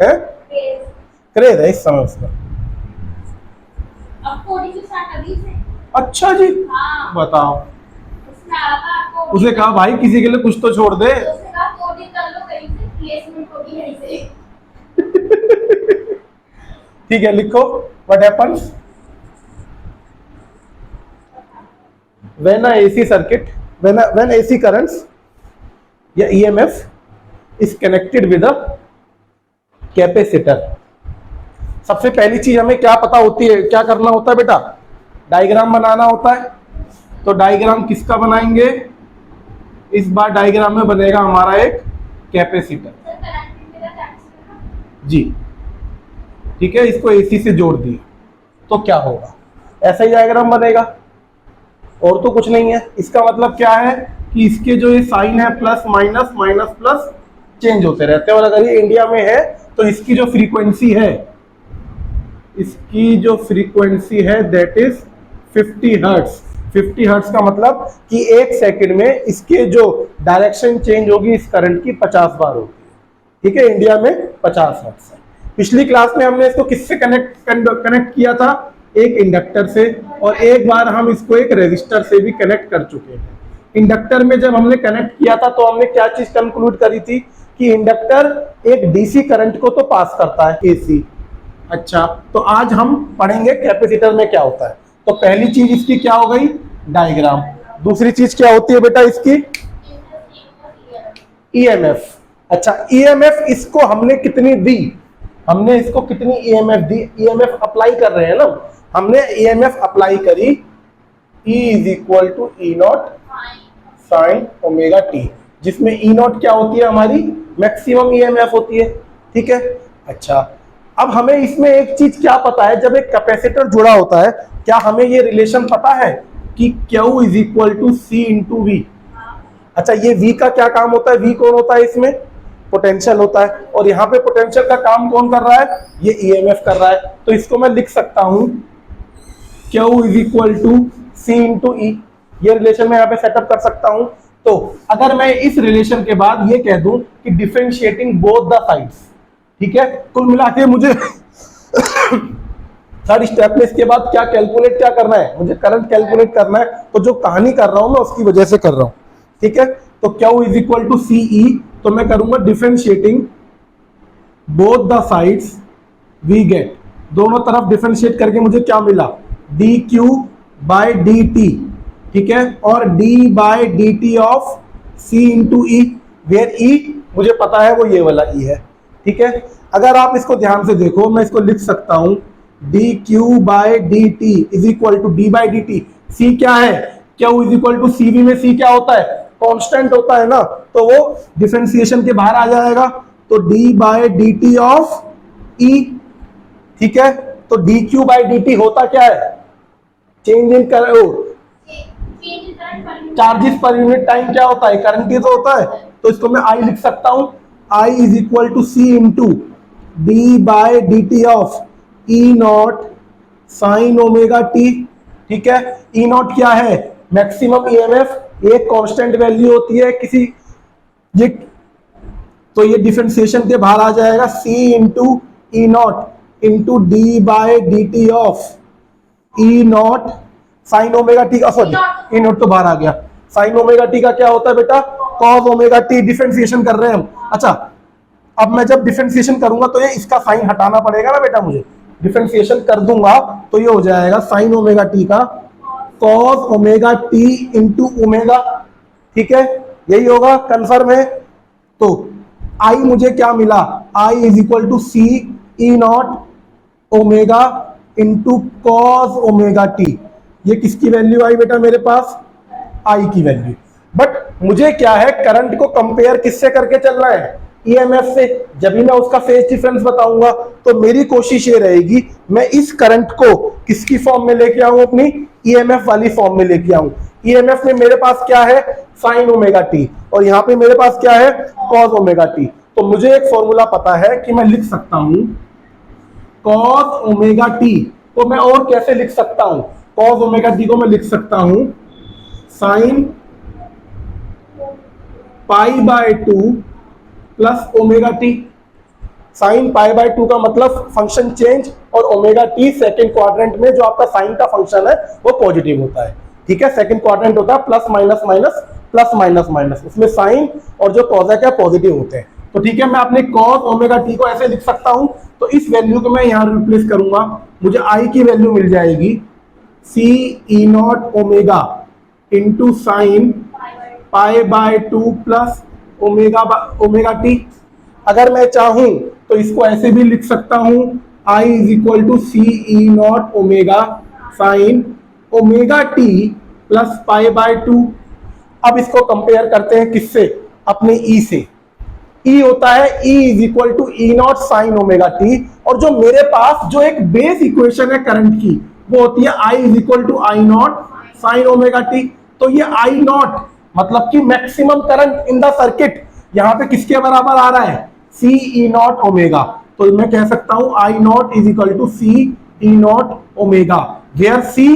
है, क्रेज है इस समय उसका। अब कोडिंग स्टार्ट कर दी इसने। अच्छा जी, हाँ। बताओ। उसमें आ रहा था आपको। उसे कहा भाई किसी के लिए कुछ तो छोड़ दे। तो उसने कहा कोडिंग कर लो कहीं से, प्लेसमेंट होगी यहीं से। ठीक है, लिखो what happens when a AC circuit, when AC currents या EMF is connected with a capacitor. सबसे पहली चीज हमें क्या पता होती है, क्या करना होता है बेटा, डायग्राम बनाना होता है। तो डायग्राम किसका बनाएंगे, इस बार डायग्राम में बनेगा हमारा एक कैपेसिटर सर करंट मेरा कैपेसिटर था। जी। ठीक है, इसको एसी से जोड़ दिए तो क्या होगा, ऐसा ही डायग्राम बनेगा और तो कुछ नहीं है। इसका मतलब क्या है कि इसके जो ये साइन है plus minus minus plus change होते रहते हैं। और अगर ये इंडिया में है तो इसकी जो फ्रीक्वेंसी है, इसकी जो फ्रीक्वेंसी है दैट इज 50 हर्ट्ज। 50 हर्ट्ज का मतलब कि एक सेकंड में इसके जो डायरेक्शन चेंज होगी इस करंट की 50 बार होगी। ठीक है, इंडिया में 50 हर्ट्ज है। पिछली क्लास में हमने इसको किससे कनेक्ट किया था, एक इंडक्टर से, और एक बार हम इसको एक रेजिस्टर से भी कनेक्ट कर चुके हैं। इंडक्टर में जब हमने कनेक्ट किया था तो हमने क्या चीज कंक्लूड करी थी कि इंडक्टर एक डीसी करंट को तो पास करता है, एसी। अच्छा, तो आज हम पढ़ेंगे कैपेसिटर में क्या होता है। तो पहली चीज इसकी क्या हो गई, डायग्राम। दूसरी चीज क्या होती है बेटा इसकी, ईएमएफ। अच्छा, ईएमएफ इसको हमने कितनी दी, हमने इसको कितनी ईएमएफ दी, ईएमएफ अप्लाई कर रहे हैं ना, हमने ईएमएफ अप्लाई करी E is equal to E not sine omega t, जिसमें ई नॉट क्या होती है, हमारी मैक्सिमम ईएमएफ होती है। ठीक है। अच्छा, अब हमें इसमें एक चीज क्या पता है, जब एक कैपेसिटर जुड़ा होता है, क्या हमें ये रिलेशन पता है कि Q is equal to C into V. अच्छा, ये V का क्या काम होता है, V कौन होता है इसमें, पोटेंशियल होता है। और यहाँ पे पोटेंशियल का काम कौन कर रहा है, ये ईएमएफ कर रहा है। तो इसको मैं लिख सकता हूं Q is equal to C into E, ये रिलेशन मैं यहाँ पे सेटअप कर सकता हूं। तो अगर मैं इस रिलेशन के बाद ये कह दूं कि डिफरेंशिएटिंग बोथ द साइड्स, ठीक है, कुल मिला के मुझे थर्ड स्टेप में इसके बाद क्या कैलकुलेट क्या करना है, मुझे करंट कैलकुलेट करना है। तो जो कहानी कर रहा हूं मैं उसकी वजह से कर रहा हूं। ठीक है, तो Q is equal to CE, तो मैं करूंगा differentiating both the sides, we get, दोनों तरफ डिफरेंशिएट करके मुझे क्या मिला, D Q by D T. ठीक है, और D by D T of C into E, where E मुझे पता है वो ये वाला ई है। ठीक है, अगर आप इसको ध्यान से देखो, मैं इसको लिख सकता हूं D Q by D T is equal to D by D T. C क्या है, Q is equal to C V में सी क्या होता है, कांस्टेंट होता है ना, तो वो डिफरेंशिएशन के बाहर आ जाएगा। तो D by D T of E. ठीक है, तो D Q by D T होता क्या है, change in charges per unit time क्या होता है, करंट ही तो होता है। तो इसको मैं आई लिख सकता हूं, I is equal to C into D by D T of E not sine omega T. ठीक है, ई नॉट क्या है, मैक्सिमम ईएमएफ, एक कांस्टेंट वैल्यू होती है किसी ये, तो ये डिफरेंशिएशन के बाहर आ जाएगा, C into E not into D by D T of E not sine omega T का, सॉरी ई नॉट तो बाहर आ गया। साइन ओमेगा टी का क्या होता है बेटा, कॉस ओमेगा टी, डिफरेंशिएशन कर रहे हैं हम। अच्छा, अब मैं जब डिफरेंशिएशन करूंगा तो ये इसका साइन हटाना पड़ेगा ना बेटा, मुझे डिफरेंशिएशन कर दूंगा तो ये हो जाएगा साइन ओमेगा टी का cos omega T into omega. ठीक है, यही होगा, कंफर्म है। तो आई मुझे क्या मिला, I is equal to C E not omega into cos omega T. ये किसकी वैल्यू आई बेटा मेरे पास, आई की वैल्यू। बट मुझे क्या है, करंट को कंपेयर किससे करके चलना है, ईएमएफ से। जब भी मैं उसका फेज डिफरेंस बताऊंगा तो मेरी कोशिश ये रहेगी मैं इस करंट को किसकी फॉर्म में लेके आऊं, अपनी ईएमएफ वाली फॉर्म में लेके आऊं। ईएमएफ में मेरे पास क्या है, साइन ओमेगा टी, और यहां पे मेरे पास क्या है, कॉस ओमेगा टी। तो मुझे एक फॉर्मूला पता है कि मैं लिख सकता हूं कॉस ओमेगा टी को मैं और कैसे लिख सकता हूं, कॉस ओमेगा टी को मैं लिख सकता हूं sign pi by 2 plus omega T. Sign pi by 2 का मतलब फंक्शन चेंज, और ओमेगा टी सेकंड क्वाड्रेंट में जो आपका साइन का फंक्शन है वो पॉजिटिव होता है। ठीक है, सेकंड क्वाड्रेंट होता है plus minus minus plus minus minus, उसमें साइन और जो कॉस है क्या पॉजिटिव होते हैं। तो ठीक है, मैं अपने कॉस ओमेगा टी को ऐसे लिख सकता हूं, तो इस वैल्यू को मैं यहां रिप्लेस करूंगा, मुझे आई की वैल्यू मिल जाएगी C E not omega into sine pi by 2 plus omega T. अगर मैं चाहूं तो इसको ऐसे भी लिख सकता हूं, I is equal to C E not omega sine omega t plus pi by 2। अब इसको कंपेयर करते हैं किससे, अपने ई से। ई होता है E is equal to E not sine omega t, और जो मेरे पास जो एक बेस इक्वेशन है करंट की वो होती है I is equal to I naught sine omega t. तो ये आई नॉट मतलब कि maximum current in the circuit यहां पे किसके बराबर आ रहा है, सी ई नॉट ओमेगा। तो मैं कह सकता हूं I not is equal to C E not omega, where C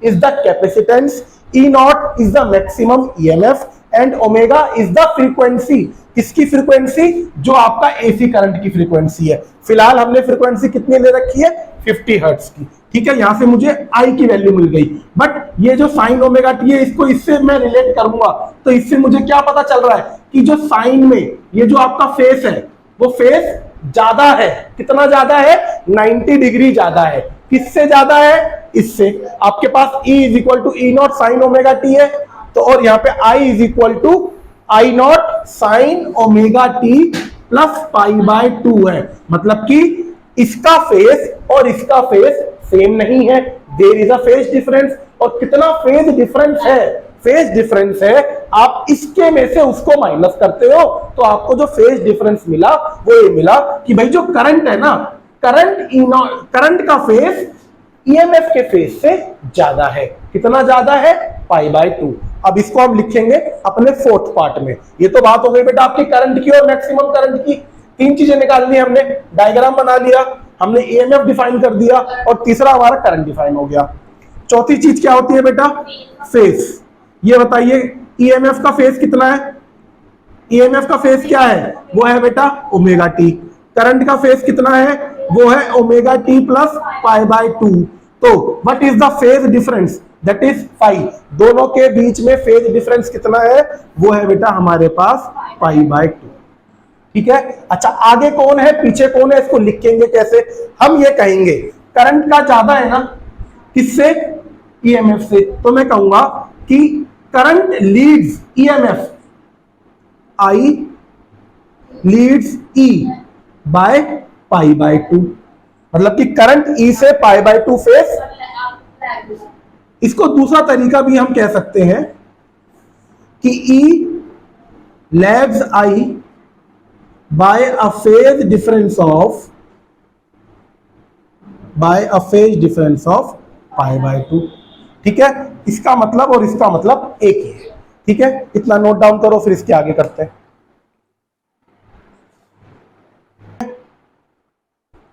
is the capacitance, E not is the maximum EMF and omega is the frequency. किसकी फ्रीक्वेंसी, जो आपका एसी करंट की frequency है। फिलहाल हमने फ्रीक्वेंसी कितनी ले रखी है, 50 हर्ट्ज की। ठीक है, यहां से मुझे आई की वैल्यू मिल गई, बट ये जो साइन ओमेगा टी है इसको इससे मैं रिलेट करूंगा, तो इससे मुझे क्या पता चल रहा है कि जो साइन में ये जो आपका फेस है वो फेस ज्यादा है। कितना ज्यादा है, 90 डिग्री ज्यादा है। किससे ज्यादा है, इससे। आपके पास E is equal to E not sine omega t है, तो और यहाँ पे I is equal to I naught sine omega t plus pi by 2 है। मतलब कि इसका फेस और इसका फेस सेम नहीं है, there is a phase difference. और कितना फेज डिफरेंस है, फेज डिफरेंस है, आप इसके में से उसको माइनस करते हो तो आपको जो फेज डिफरेंस मिला वो ये मिला कि भाई जो करंट है ना, करंट का फेस ईएमएफ के फेज से ज्यादा है। कितना ज्यादा है, पाई बाय 2। अब इसको हम लिखेंगे अपने फोर्थ पार्ट में। ये तो बात हो गई बेटा आपकी करंट की और मैक्सिमम करंट की। तीन चीजें निकालनी हमने, डायग्राम बना लिया, हमने ईएमएफ डिफाइन कर दिया, और तीसरा हमारा करंट डिफाइन हो गया। चौथी चीज क्या होती है बेटा, फेज। ये बताइए ईएमएफ का फेज कितना है, ईएमएफ का फेज क्या है, वो है बेटा ओमेगा टी। करंट का फेज कितना है, वो है omega t plus pi by 2। तो what is the phase difference, that is pi. दोनों के बीच में फेज डिफरेंस कितना है, वो है बेटा हमारे पास पाई बाय 2। ठीक है, अच्छा आगे कौन है पीछे कौन है, इसको लिखेंगे कैसे। हम ये कहेंगे करंट का ज्यादा है ना, किससे, ईएमएफ से। तो मैं कहूंगा कि current leads EMF, I leads E by pi by 2। मतलब कि करंट ई से पाई बाय 2 फेज। इसको दूसरा तरीका भी हम कह सकते हैं कि E lags I by a phase difference of pi by 2। ठीक है, इसका मतलब और इसका मतलब एक ही है। ठीक है, इतना नोट डाउन करो, फिर इसके आगे करते हैं।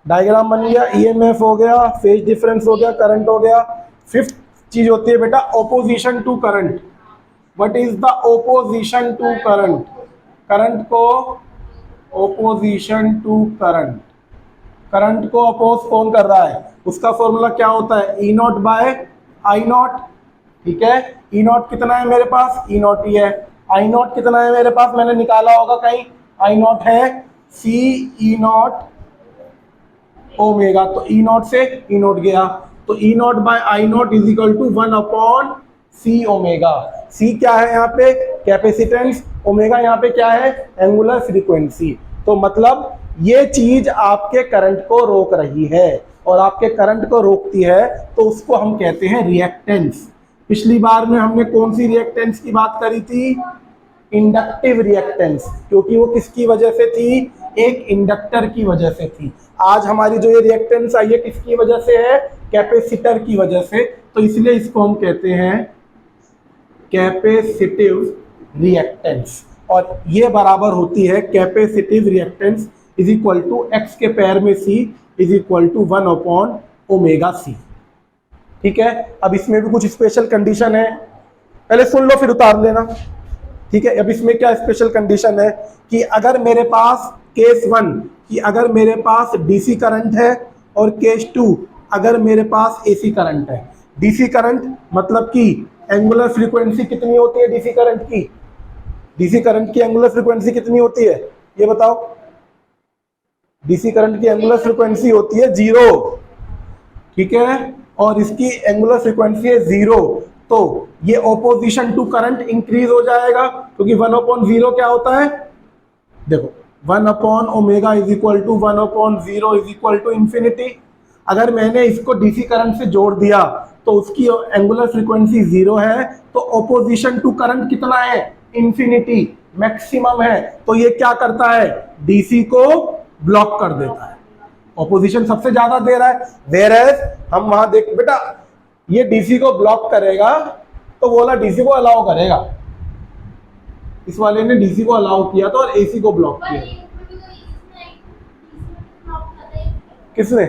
डायग्राम बन गया, ईएमएफ हो गया, फेज डिफरेंस हो गया, करंट हो गया। फिफ्थ चीज होती है बेटा opposition to current. What is the opposition to current, current को ओपोजिशन टू करंट, करंट को अपोज कौन कर रहा है, उसका फॉर्मूला क्या होता है, E not by I naught. ठीक है, ई नॉट कितना है मेरे पास, ई नॉट ही है। आई नॉट कितना है मेरे पास, मैंने निकाला होगा कहीं, आई नॉट है सी ई नॉट ओमेगा। तो ई नॉट से ई नॉट गया, तो E not by I not is equal to 1 upon C omega. C क्या है यहाँ पे, कैपेसिटेंस, ओमेगा यहाँ पे क्या है, एंगुलर फ्रीक्वेंसी। तो मतलब ये चीज आपके करंट को रोक रही है, और आपके करंट को रोकती है तो उसको हम कहते हैं रिएक्टेंस। पिछली बार में हमने कौन सी रिएक्टेंस की बात करी थी, इंडक्टिव रिएक्टेंस, क्योंकि वो किसकी वजह से थी, एक इंडक्टर की वजह से थी। आज हमारी जो ये रिएक्टेंस आई है किसकी वजह से है, कैपेसिटर की वजह से। तो इसलिए इसको हम कहते हैं कैपेसिटिव रिएक्टेंस, और ये बराबर होती है capacitive reactance is equal to X के पैर में C is equal to 1 upon omega C. ठीक है, अब इसमें भी कुछ स्पेशल कंडीशन है, पहले सुन लो फिर उतार लेना। ठीक है, अब इसमें क्या स्पेशल कंडीशन है कि अगर मेरे पास केस 1 कि अगर मेरे पास डीसी करंट है और केस 2 अगर मेरे पास एसी करंट है। डीसी करंट मतलब कि एंगुलर फ्रीक्वेंसी कितनी होती है डीसी करंट की? डीसी करंट की एंगुलर फ्रीक्वेंसी कितनी होती है ये बताओ? डीसी करंट की एंगुलर फ्रीक्वेंसी होती है 0, ठीक है, और इसकी एंगुलर फ्रीक्वेंसी है 0। तो ये ऑपोजिशन टू करंट इंक्रीज हो जाएगा, क्योंकि 1/0 क्या होता है? देखो one by omega is equal to 1/0 is equal to infinity. अगर मैंने इसको डीसी करंट से जोड़ दिया तो उसकी एंगुलर फ्रीक्वेंसी 0 है, तो ऑपोजिशन टू करंट कितना है? इंफिनिटी, मैक्सिमम है। तो ये क्या करता है? डीसी को ब्लॉक कर देता है, ऑपोजिशन सबसे ज्यादा दे रहा है। वेयर एज हम वहां देख बेटा, ये डीसी को ब्लॉक करेगा तो वो वाला डीसी को अलाउ करेगा, इस वाले ने डीसी को अलाउ किया था और एसी को ब्लॉक पर किया। ये ऊपर भी तो इसमें ब्लॉक करता है। किसने?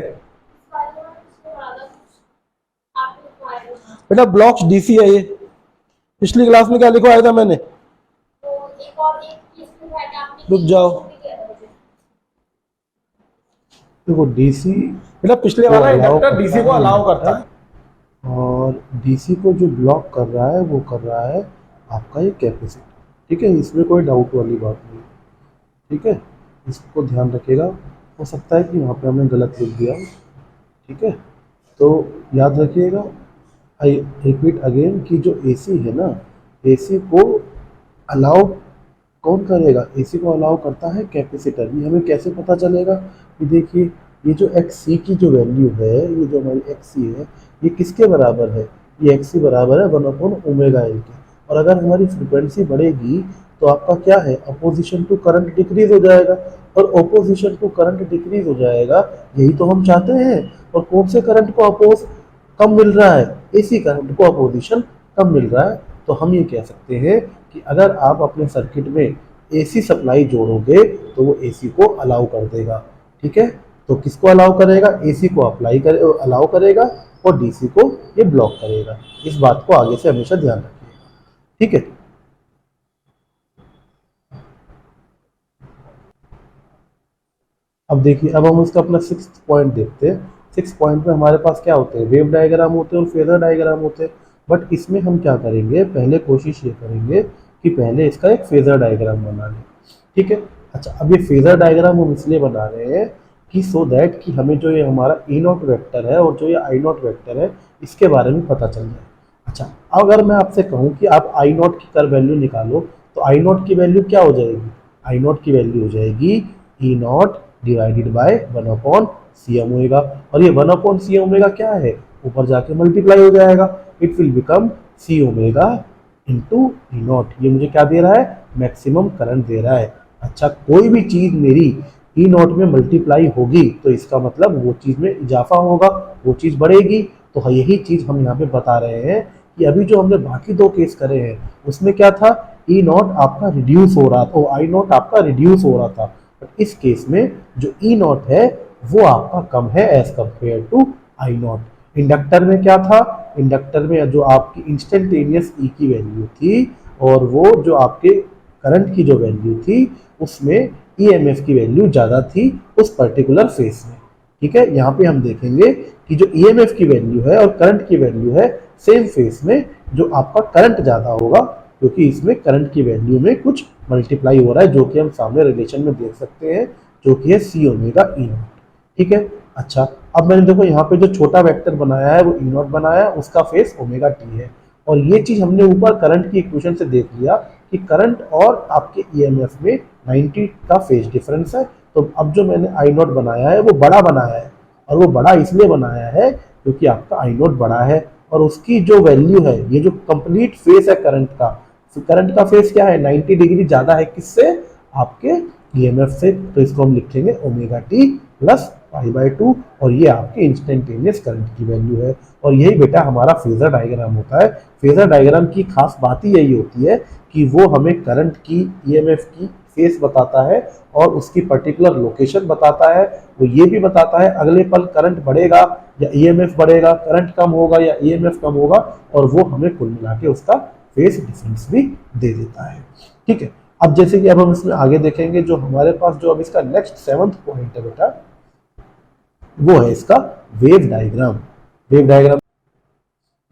आपको बेटा ब्लॉक्स डीसी है ये, पिछली क्लास में क्या लिखवाया था मैंने? तो एक और एक चीज तो है कि आपने रुक जाओ, देखो डीसी बेटा पिछले को वाला allow इंडक्टर करता डीसी को है अलाउ करता है। और डीसी को जो ब्लॉक कर रहा है वो कर रहा है आपका ये कैपेसिटर, ठीक है, इसमें कोई डाउट वाली बात नहीं, ठीक है, इसको ध्यान रखिएगा। हो सकता है कि वहाँ पे हमने गलत लिख दिया हो, ठीक है, तो याद रखिएगा। आई रिपीट अगेन कि जो एसी है ना, एसी को अलाउ कौन करेगा? एसी को अलाउ करता है कैपेसिटर। ये हमें कैसे पता चलेगा? कि देखिए ये जो एक्स सी की जो वैल्यू है, ये जो हमारी एक्स सी है, ये किसके बराबर है? ये एक्स सी बराबर है 1/ओमेगा एल के। और अगर हमारी फ्रिक्वेंसी बढ़ेगी तो आपका क्या है? अपोजिशन टू करंट डिक्रीज हो जाएगा, और अपोजिशन टू करंट डिक्रीज हो जाएगा, यही तो हम चाहते हैं। और कौन से करंट को अपोज कम मिल रहा है? एसी करंट को अपोजिशन कम मिल रहा है। तो हम ये कह सकते हैं कि अगर आप अपने सर्किट में एसी सप्लाई जोड़ोगे तो वो एसी को अलाउ कर देगा, ठीक है। तो किसको अलाउ करेगा? एसी को अलाउ करेगा, और डीसी को ये ब्लॉक करेगा। इस बात को आगे से हमेशा ध्यान रखिएगा, ठीक है। अब देखिए, अब हम उसका अपना 6th पॉइंट देखते हैं। 6th पॉइंट में हमारे पास क्या होते हैं? वेव डायग्राम होते हैं और फेजर डायग्राम होते हैं। बट इसमें हम क्या करेंगे? पहले कोशिश ये करेंगे कि पहले इसका एक फेजर डायग्राम बना लें, ठीक है। अच्छा, अब ये फेजर डायग्राम हम इसलिए बना रहे हैं कि सो दैट कि हमें जो ये हमारा ई नॉट वेक्टर है और जो ये आई नॉट वेक्टर है, इसके बारे में पता चल जाए। अच्छा, अगर मैं आपसे कहूँ कि आप आई नॉट की कर वैल्यू निकालो, तो आई नॉट की वैल्यू क्या हो जाएगी? आई नॉट की वैल्यू हो जाएगी E not divided by 1/cm omega. और ये 1/cm ओमेगा क्या है? ऊपर जाके मल्टीप्लाई हो जाएगा, it will become C omega into E naught. ये मुझे क्या दे रहा है? मैक्सिमम करंट दे रहा है। अच्छा, कोई भी चीज मेरी ई नॉट में मल्टीप्लाई होगी तो इसका मतलब वो चीज में इजाफा होगा, वो चीज बढ़ेगी। तो यही चीज हम यहाँ पे बता रहे हैं कि अभी जो हमने बाकी दो केस करे हैं उसमें क्या था? ई नॉट आपका रिड्यूस हो रहा था, आई नॉट आपका रिड्यूस हो रहा था। बट इस केस में जो ई नॉट है वो आपका कम है as compare to I naught. Inductor में क्या था? इंडक्टर में जो आपकी इंस्टेंटेनियस ई की वैल्यू थी और वो जो आपके करंट की जो वैल्यू थी उसमें ईएमएफ की वैल्यू ज़्यादा थी उस पर्टिकुलर फेस में, ठीक है। यहाँ पे हम देखेंगे कि जो ईएमएफ की वैल्यू है और करंट की वैल्यू है, सेम फेस में जो आपका करंट ज़्यादा होगा, क्योंकि इसमें करंट की वैल्यू में कुछ मल्टीप्लाई हो रहा है, जो कि हम सामने रिलेशन में देख सकते हैं, जो कि है सी ओमेगा ई नॉट, ठीक है। अच्छा, अब मैंने देखो यहाँ पे जो छोटा वेक्टर बनाया है वो ई नॉट बनाया है, उसका फेस ओमेगा टी है। और ये चीज हमने ऊपर करंट की इक्वेशन से देख लिया कि करंट और आपके ईएमएफ में 90 का फेज डिफरेंस है। तो अब जो मैंने आई नॉट बनाया है वो बड़ा बनाया है, और वो बड़ा इसलिए बनाया है क्योंकि आपका आई नॉट बड़ा है और उसकी जो वैल्यू है, ये जो कंप्लीट फेस है करंट का, तो करंट का फेस क्या है? 90 डिग्री ज्यादा है, किससे? आपके ईएमएफ से। तो इसको हम लिखेंगे ओमेगा टी प्लस π/2, और ये आपके इंस्टेंटेनियस करंट की वैल्यू है। और यही बेटा हमारा फेजर डायग्राम होता है। फेजर डायग्राम की खास बात ही यही होती है कि वो हमें करंट की, ईएमएफ की फेस बताता है और उसकी पर्टिकुलर लोकेशन बताता है। वो ये भी बताता है अगले पल करंट बढ़ेगा या ईएमएफ बढ़ेगा, करंट कम होगा या ईएमएफ कम होगा, और वो हमें कुल मिला के उसका फेस डिफरेंस भी दे देता है, ठीक है। अब जैसे कि अब हम इसमें आगे देखेंगे, जो हमारे पास जो अब इसका नेक्स्ट 7th पॉइंट है बेटा, वो है इसका वेव डायग्राम। वेव डायग्राम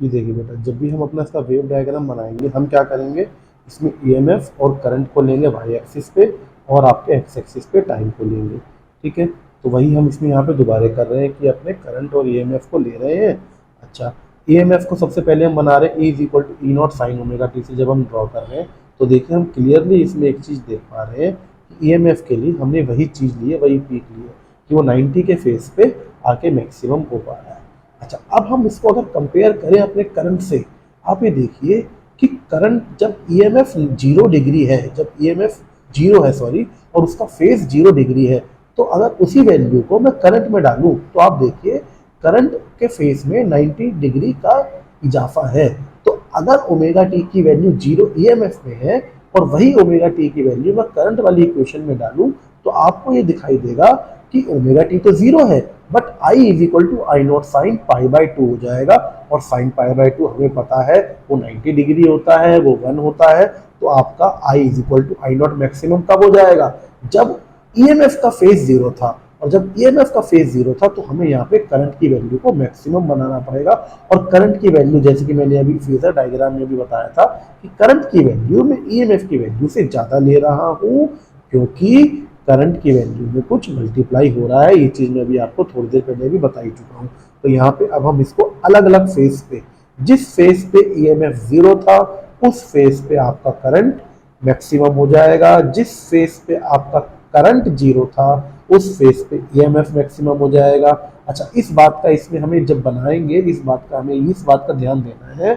ये देखिए बेटा, जब भी हम अपना इसका वेव डायग्राम बनाएंगे, हम क्या करेंगे, इसमें ईएमएफ और करंट को लेंगे वाई एक्सिस पे, और आपके एक्स एक्सिस पे टाइम को लेंगे। ठीक है, तो वही हम इसमें यहाँ पे दोबारा कर रहे हैं कि अपने करंट और ईएमएफ को ले रहे हैं। अच्छा, ईएमएफ को सबसे पहले हम बना रहे हैं E equal to E not sine omega t से। जब हम ड्रॉ कर रहे हैं तो देखिए हम क्लियरली इसमें एक चीज़ देख पा रहे हैं कि ईएमएफ के लिए हमने वही चीज़ ली है, वही पीक ली है कि वो 90 के फेस पे आके मैक्सिमम हो पा रहा है। अच्छा, अब हम इसको अगर कंपेयर करें अपने करंट से, आप ये देखिए कि करंट जब ईएमएफ 0 डिग्री है, जब ईएमएफ 0 है सॉरी, और उसका फेज 0 डिग्री है, तो अगर उसी वैल्यू को मैं करंट में डालूं तो आप देखिए करंट के फेज में 90 डिग्री का इजाफा है। तो अगर ओमेगा टी की वैल्यू 0 ईएमएफ में है और वही ओमेगा टी की वैल्यू मैं करंट वाली इक्वेशन में डालूं, तो आपको ये दिखाई देगा कि ओमेगा टी तो 0 है, but I is equal to I naught sine pi by 2 हो जाएगा। और साइन पाई बाई 2 हमें पता है वो 90 डिग्री होता है, वो 1 होता है। तो आपका I is equal to I not maximum कब हो जाएगा, जब ईएमएफ का फेज 0 था। और जब ईएमएफ का फेज 0 था तो हमें यहाँ पे करंट की वैल्यू को मैक्सिमम बनाना पड़ेगा। और करंट की वैल्यू, जैसे कि मैंने अभी फेजर डायग्राम में भी बताया था कि करंट की वैल्यू मैं ईएमएफ की वैल्यू से ज़्यादा ले रहा हूँ, क्योंकि करंट की वैल्यू में कुछ मल्टीप्लाई हो रहा है। ये चीज़ मैं भी आपको थोड़ी देर पहले भी बता ही चुका हूँ। तो यहाँ पे अब हम इसको अलग अलग फेज पे, जिस फेज पे ईएमएफ 0 था उस फेज पे आपका करंट मैक्सिमम हो जाएगा, जिस फेज पे आपका करंट 0 था उस फेज पे ईएमएफ मैक्सिमम हो जाएगा। अच्छा, इस बात का इसमें हमें जब बनाएंगे, इस बात का ध्यान देना है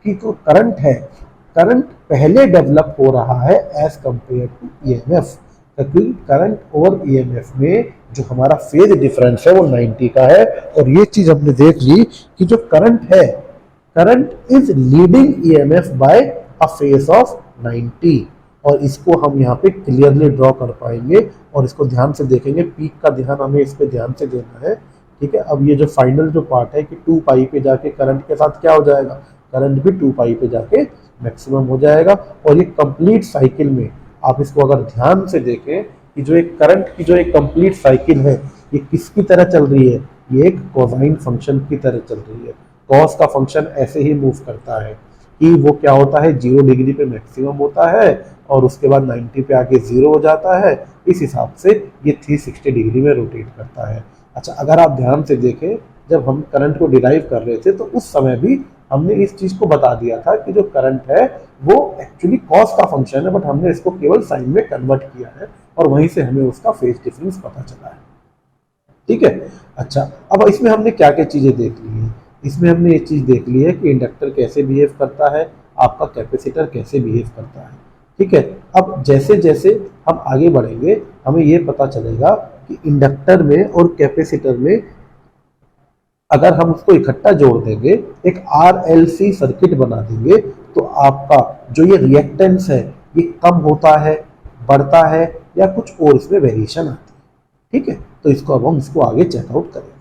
कि जो करंट है, करंट पहले डेवलप हो रहा है एज कंपेयर टू ईएमएफ, क्योंकि करंट और ईएमएफ में जो हमारा फेज डिफरेंस है वो 90 का है। और ये चीज हमने देख ली कि जो करंट है, current is leading EMF bye a phase of 90। और इसको हम यहाँ पे क्लियरली ड्रॉ कर पाएंगे और इसको ध्यान से देखेंगे। पीक का ध्यान हमें इस पे ध्यान से देना है। ठीक है, अब ये जो फाइनल जो पार्ट है कि 2 पाई पे जाके करंट के साथ क्या हो जाएगा, करंट भी 2 पाई पे जाके मैक्सिमम हो जाएगा। और ये कंप्लीट साइकिल में आप इसको अगर ध्यान से देखें कि जो एक करंट की जो एक कंप्लीट साइकिल है ये किसकी तरह चल रही है, ये एक कोसाइन फंक्शन की तरह चल रही है। कॉस का फंक्शन ऐसे ही मूव करता है कि वो क्या होता है, 0 डिग्री पे मैक्सिमम होता है और उसके बाद 90 पे आके 0 हो जाता है। इस हिसाब से ये 360 डिग्री में रोटेट करता है। अच्छा, अगर आप ध्यान से देखें, जब हम करंट को डिराइव कर रहे थे तो उस समय भी हमने इस चीज को बता दिया था कि जो करंट है वो एक्चुअली कॉस का फंक्शन है, बट हमने इसको केवल साइन में कन्वर्ट किया है और वहीं से हमें उसका फेज डिफरेंस पता चला है। ठीक है, अच्छा, अब इसमें हमने क्या क्या चीजें देख ली है। इसमें हमने ये चीज देख ली है कि इंडक्टर कैसे बिहेव करता है, आपका कैपेसिटर कैसे बिहेव करता है। ठीक है, अब जैसे जैसे हम आगे बढ़ेंगे हमें ये पता चलेगा कि इंडक्टर में और कैपेसिटर में अगर हम उसको इकट्ठा जोड़ देंगे, एक RLC सर्किट बना देंगे, तो आपका जो ये रिएक्टेंस है ये कम होता है, बढ़ता है, या कुछ और इसमें वेरिएशन आती है। ठीक है, तो इसको अब हम इसको आगे चेकआउट करेंगे।